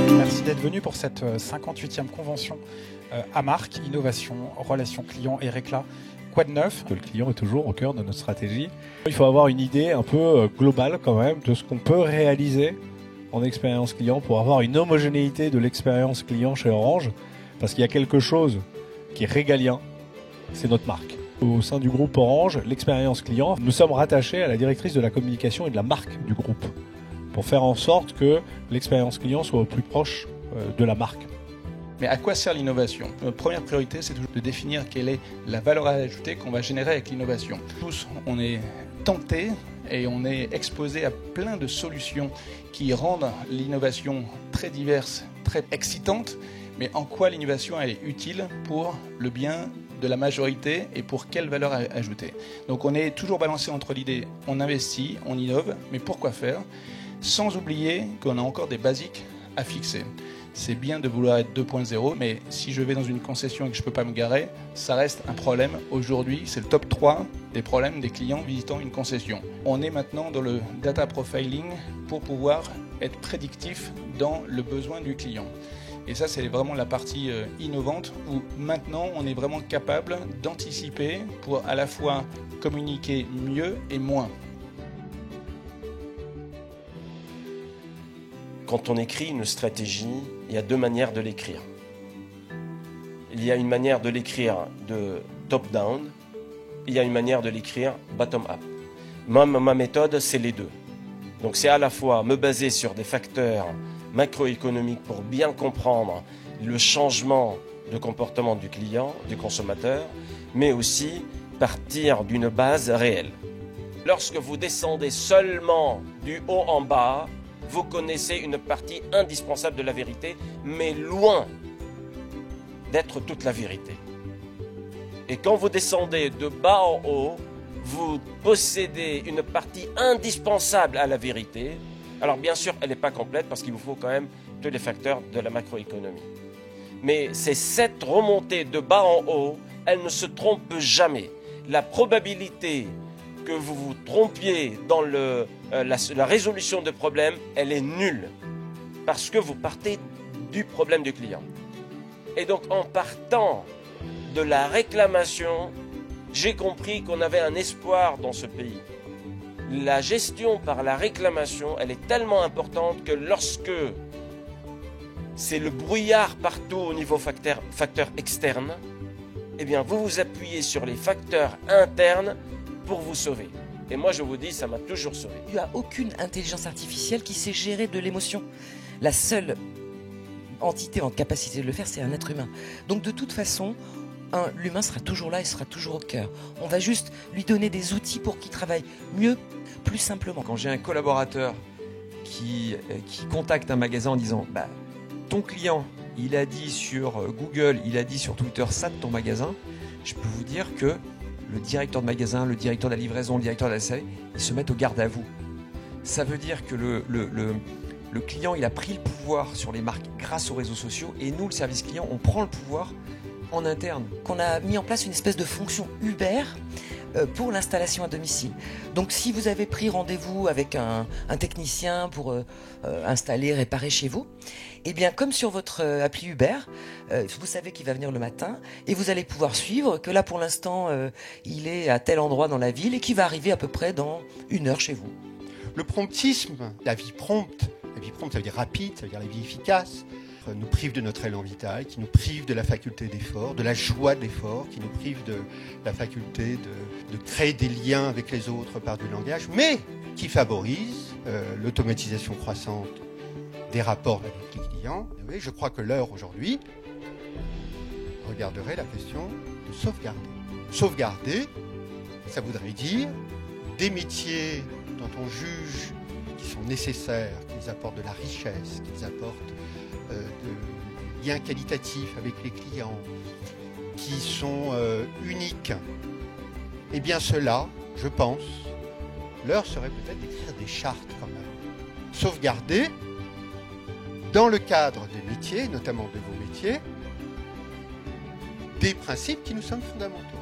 Merci d'être venu pour cette 58e convention AMARC, Innovation, Relations Clients et Récla. Quoi de neuf ? Le client est toujours au cœur de notre stratégie. Il faut avoir une idée un peu globale quand même de ce qu'on peut réaliser en expérience client pour avoir une homogénéité de l'expérience client chez Orange. Parce qu'il y a quelque chose qui est régalien, c'est notre marque. Au sein du groupe Orange, l'expérience client, nous sommes rattachés à la directrice de la communication et de la marque du groupe pour faire en sorte que l'expérience client soit au plus proche de la marque. Mais à quoi sert l'innovation ? Notre première priorité, c'est toujours de définir quelle est la valeur ajoutée qu'on va générer avec l'innovation. Tous, on est tentés et on est exposé à plein de solutions qui rendent l'innovation très diverse, très excitante. Mais en quoi l'innovation elle est utile pour le bien de la majorité et pour quelle valeur ajouter ? Donc on est toujours balancé entre l'idée, on investit, on innove, mais pourquoi faire ? Sans oublier qu'on a encore des basiques à fixer. C'est bien de vouloir être 2.0, mais si je vais dans une concession et que je ne peux pas me garer, ça reste un problème. Aujourd'hui, c'est le top 3 des problèmes des clients visitant une concession. On est maintenant dans le data profiling pour pouvoir être prédictif dans le besoin du client. Et ça, c'est vraiment la partie innovante où maintenant, on est vraiment capable d'anticiper pour à la fois communiquer mieux et moins. Quand on écrit une stratégie, il y a deux manières de l'écrire. Il y a une manière de l'écrire de top-down, il y a une manière de l'écrire bottom-up. Ma méthode, c'est les deux. Donc c'est à la fois me baser sur des facteurs macroéconomiques pour bien comprendre le changement de comportement du client, du consommateur, mais aussi partir d'une base réelle. Lorsque vous descendez seulement du haut en bas, vous connaissez une partie indispensable de la vérité, mais loin d'être toute la vérité. Et quand vous descendez de bas en haut, vous possédez une partie indispensable à la vérité. Alors bien sûr, elle n'est pas complète parce qu'il vous faut quand même tous les facteurs de la macroéconomie. Mais c'est cette remontée de bas en haut, elle ne se trompe jamais. La probabilité que vous vous trompiez dans la résolution de problème, elle est nulle. Parce que vous partez du problème du client. Et donc en partant de la réclamation, j'ai compris qu'on avait un espoir dans ce pays. La gestion par la réclamation, elle est tellement importante que lorsque c'est le brouillard partout au niveau facteur externe, eh bien vous vous appuyez sur les facteurs internes pour vous sauver. Et moi je vous dis, ça m'a toujours sauvé. Il n'y a aucune intelligence artificielle qui sait gérer de l'émotion. La seule entité en capacité de le faire, c'est un être humain. Donc de toute façon, l'humain sera toujours là et sera toujours au cœur. On va juste lui donner des outils pour qu'il travaille mieux, plus simplement. Quand j'ai un collaborateur qui contacte un magasin en disant ton client, il a dit sur Google, il a dit sur Twitter ça de ton magasin, je peux vous dire que le directeur de magasin, le directeur de la livraison, le directeur de la SAV, ils se mettent au garde à vous. Ça veut dire que le client, il a pris le pouvoir sur les marques grâce aux réseaux sociaux et nous, le service client, on prend le pouvoir en interne. Qu'on a mis en place une espèce de fonction Uber pour l'installation à domicile. Donc si vous avez pris rendez-vous avec un technicien pour installer, réparer chez vous, eh bien comme sur votre appli Uber, vous savez qu'il va venir le matin et vous allez pouvoir suivre que là pour l'instant il est à tel endroit dans la ville et qu'il va arriver à peu près dans 1 heure chez vous. Le promptisme, la vie prompte ça veut dire rapide, ça veut dire la vie efficace, nous prive de notre élan vital, qui nous prive de la faculté d'effort, de la joie de l'effort, qui nous prive de la faculté de créer des liens avec les autres par du langage, mais qui favorise l'automatisation croissante des rapports avec les clients. Et je crois que l'heure aujourd'hui regarderait la question de sauvegarder. Sauvegarder, ça voudrait dire des métiers dont on juge qu'ils sont nécessaires, qu'ils apportent de la richesse, qu'ils apportent de liens qualitatifs avec les clients, qui sont uniques. Eh bien cela, je pense, l'heure serait peut-être d'écrire des chartes quand même. Sauvegarder, dans le cadre des métiers, notamment de vos métiers, des principes qui nous semblent fondamentaux.